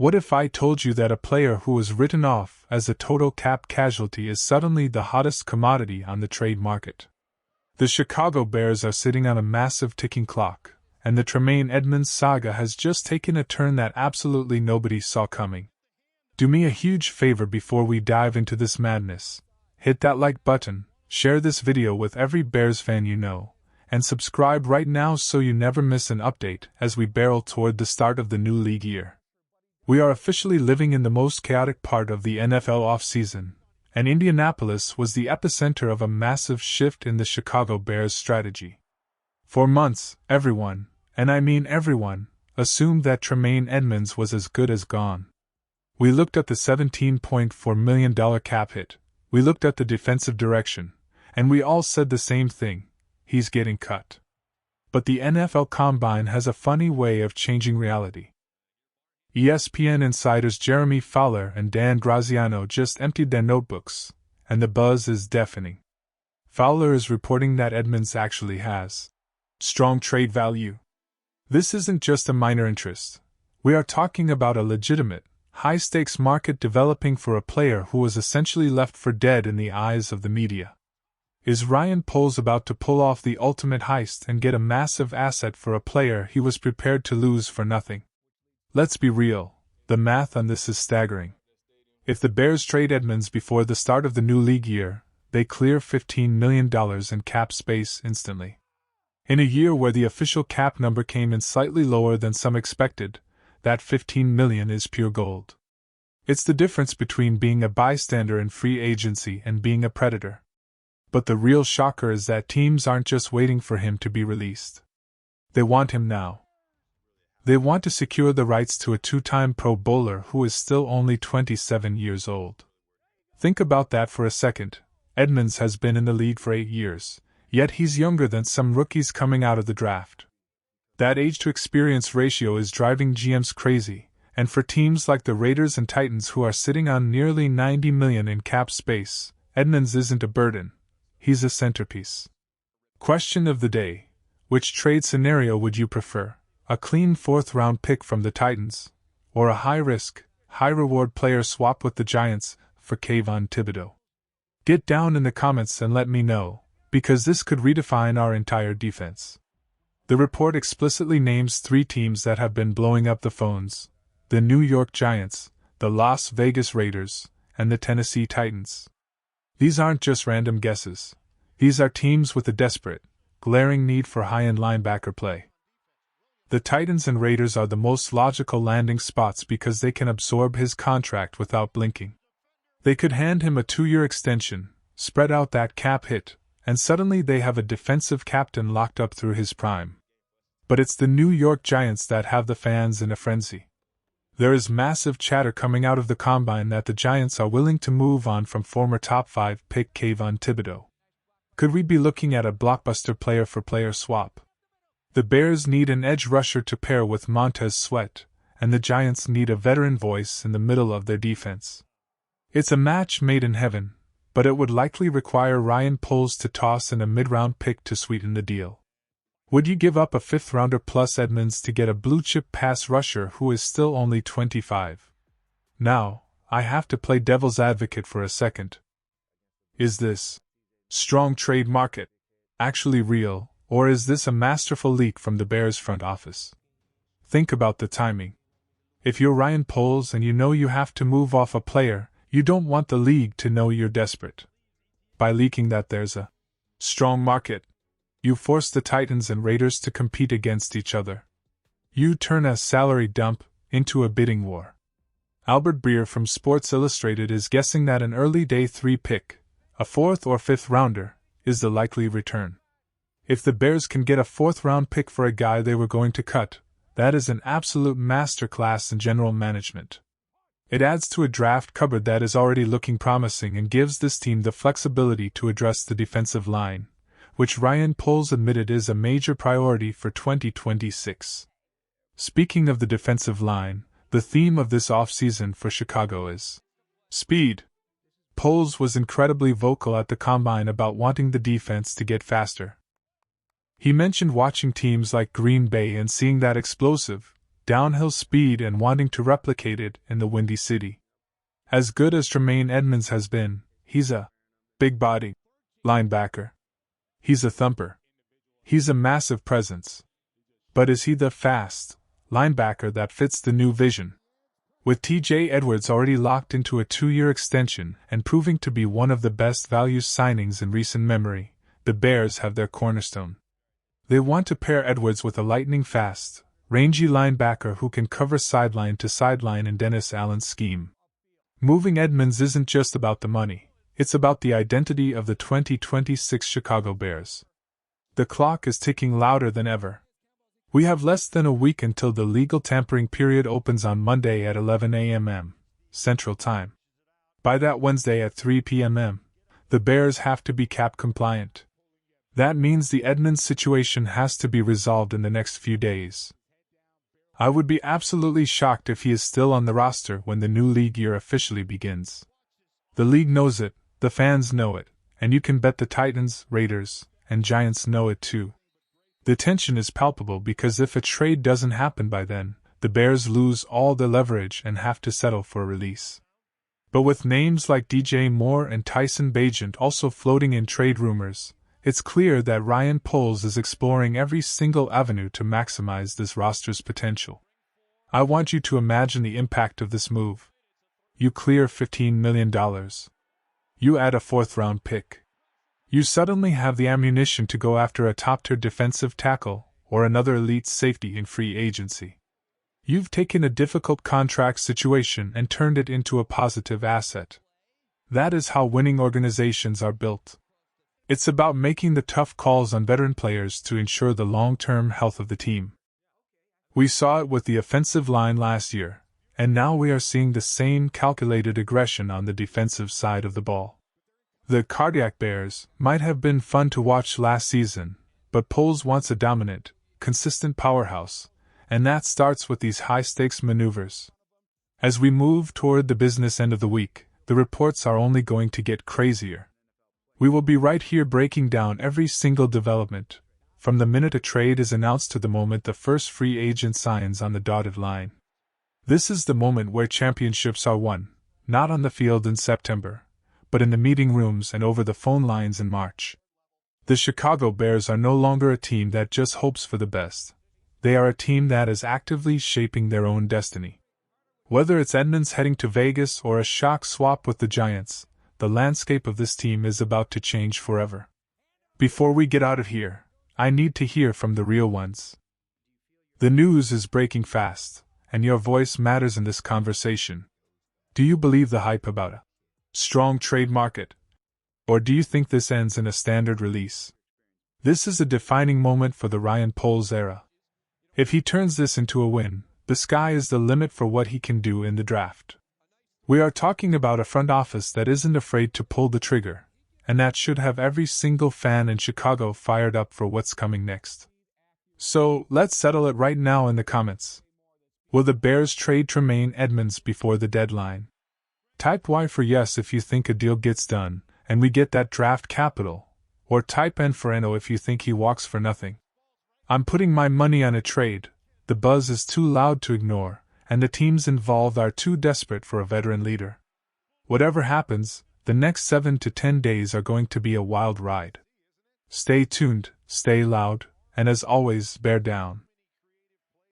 What if I told you that a player who was written off as a total cap casualty is suddenly the hottest commodity on the trade market? The Chicago Bears are sitting on a massive ticking clock, and the Tremaine Edmunds saga has just taken a turn that absolutely nobody saw coming. Do me a huge favor before we dive into this madness. Hit that like button, share this video with every Bears fan you know, and subscribe right now so you never miss an update as we barrel toward the start of the new league year. We are officially living in the most chaotic part of the NFL offseason, and Indianapolis was the epicenter of a massive shift in the Chicago Bears' strategy. For months, everyone, and I mean everyone, assumed that Tremaine Edmunds was as good as gone. We looked at the $17.4 million cap hit, we looked at the defensive direction, and we all said the same thing: he's getting cut. But the NFL Combine has a funny way of changing reality. ESPN insiders Jeremy Fowler and Dan Graziano just emptied their notebooks, and the buzz is deafening. Fowler is reporting that Edmunds actually has strong trade value. This isn't just a minor interest. We are talking about a legitimate, high-stakes market developing for a player who was essentially left for dead in the eyes of the media. Is Ryan Poles about to pull off the ultimate heist and get a massive asset for a player he was prepared to lose for nothing? Let's be real, the math on this is staggering. If the Bears trade Edmunds before the start of the new league year, they clear $15 million in cap space instantly. In a year where the official cap number came in slightly lower than some expected, that $15 million is pure gold. It's the difference between being a bystander in free agency and being a predator. But the real shocker is that teams aren't just waiting for him to be released. They want him now. They want to secure the rights to a two-time Pro Bowler who is still only 27 years old. Think about that for a second. Edmunds has been in the league for 8 years, yet he's younger than some rookies coming out of the draft. That age-to-experience ratio is driving GMs crazy, and for teams like the Raiders and Titans who are sitting on nearly $90 million in cap space, Edmunds isn't a burden. He's a centerpiece. Question of the day: which trade scenario would you prefer? A clean 4th-round pick from the Titans, or a high-risk, high-reward player swap with the Giants for Kayvon Thibodeau? Get down in the comments and let me know, because this could redefine our entire defense. The report explicitly names 3 teams that have been blowing up the phones: the New York Giants, the Las Vegas Raiders, and the Tennessee Titans. These aren't just random guesses. These are teams with a desperate, glaring need for high-end linebacker play. The Titans and Raiders are the most logical landing spots because they can absorb his contract without blinking. They could hand him a 2-year extension, spread out that cap hit, and suddenly they have a defensive captain locked up through his prime. But it's the New York Giants that have the fans in a frenzy. There is massive chatter coming out of the Combine that the Giants are willing to move on from former top 5 pick Kayvon Thibodeau. Could we be looking at a blockbuster player-for-player swap? The Bears need an edge rusher to pair with Montez Sweat, and the Giants need a veteran voice in the middle of their defense. It's a match made in heaven, but it would likely require Ryan Poles to toss in a mid-round pick to sweeten the deal. Would you give up a 5th-rounder plus Edmunds to get a blue-chip pass rusher who is still only 25? Now, I have to play devil's advocate for a second. Is this strong trade market actually real? Or is this a masterful leak from the Bears front office? Think about the timing. If you're Ryan Poles and you know you have to move off a player, you don't want the league to know you're desperate. By leaking that there's a strong market, you force the Titans and Raiders to compete against each other. You turn a salary dump into a bidding war. Albert Breer from Sports Illustrated is guessing that an early day 3 pick, a 4th or 5th rounder, is the likely return. If the Bears can get a 4th-round pick for a guy they were going to cut, that is an absolute masterclass in general management. It adds to a draft cupboard that is already looking promising and gives this team the flexibility to address the defensive line, which Ryan Poles admitted is a major priority for 2026. Speaking of the defensive line, the theme of this offseason for Chicago is speed. Poles was incredibly vocal at the Combine about wanting the defense to get faster. He mentioned watching teams like Green Bay and seeing that explosive, downhill speed and wanting to replicate it in the Windy City. As good as Tremaine Edmunds has been, he's a big body linebacker. He's a thumper. He's a massive presence. But is he the fast linebacker that fits the new vision? With TJ Edwards already locked into a 2-year extension and proving to be one of the best value signings in recent memory, the Bears have their cornerstone. They want to pair Edwards with a lightning-fast, rangy linebacker who can cover sideline to sideline in Dennis Allen's scheme. Moving Edmunds isn't just about the money, it's about the identity of the 2026 Chicago Bears. The clock is ticking louder than ever. We have less than a week until the legal tampering period opens on Monday at 11 a.m. Central Time. By that Wednesday at 3 p.m., the Bears have to be cap compliant. That means the Edmunds situation has to be resolved in the next few days. I would be absolutely shocked if he is still on the roster when the new league year officially begins. The league knows it, the fans know it, and you can bet the Titans, Raiders, and Giants know it too. The tension is palpable because if a trade doesn't happen by then, the Bears lose all their leverage and have to settle for a release. But with names like DJ Moore and Tyson Bagent also floating in trade rumors, it's clear that Ryan Poles is exploring every single avenue to maximize this roster's potential. I want you to imagine the impact of this move. You clear $15 million. You add a 4th-round pick. You suddenly have the ammunition to go after a top-tier defensive tackle or another elite safety in free agency. You've taken a difficult contract situation and turned it into a positive asset. That is how winning organizations are built. It's about making the tough calls on veteran players to ensure the long-term health of the team. We saw it with the offensive line last year, and now we are seeing the same calculated aggression on the defensive side of the ball. The Cardiac Bears might have been fun to watch last season, but Poles wants a dominant, consistent powerhouse, and that starts with these high-stakes maneuvers. As we move toward the business end of the week, the reports are only going to get crazier. We will be right here breaking down every single development, from the minute a trade is announced to the moment the first free agent signs on the dotted line. This is the moment where championships are won, not on the field in September, but in the meeting rooms and over the phone lines in March. The Chicago Bears are no longer a team that just hopes for the best. They are a team that is actively shaping their own destiny. Whether it's Edmunds heading to Vegas or a shock swap with the Giants, the landscape of this team is about to change forever. Before we get out of here, I need to hear from the real ones. The news is breaking fast, and your voice matters in this conversation. Do you believe the hype about a strong trade market? Or do you think this ends in a standard release? This is a defining moment for the Ryan Poles era. If he turns this into a win, the sky is the limit for what he can do in the draft. We are talking about a front office that isn't afraid to pull the trigger, and that should have every single fan in Chicago fired up for what's coming next. So, let's settle it right now in the comments. Will the Bears trade Tremaine Edmunds before the deadline? Type Y for yes if you think a deal gets done, and we get that draft capital, or type N for no if you think he walks for nothing. I'm putting my money on a trade. The buzz is too loud to ignore, and the teams involved are too desperate for a veteran leader. Whatever happens, the next 7 to 10 days are going to be a wild ride. Stay tuned, stay loud, and as always, bear down.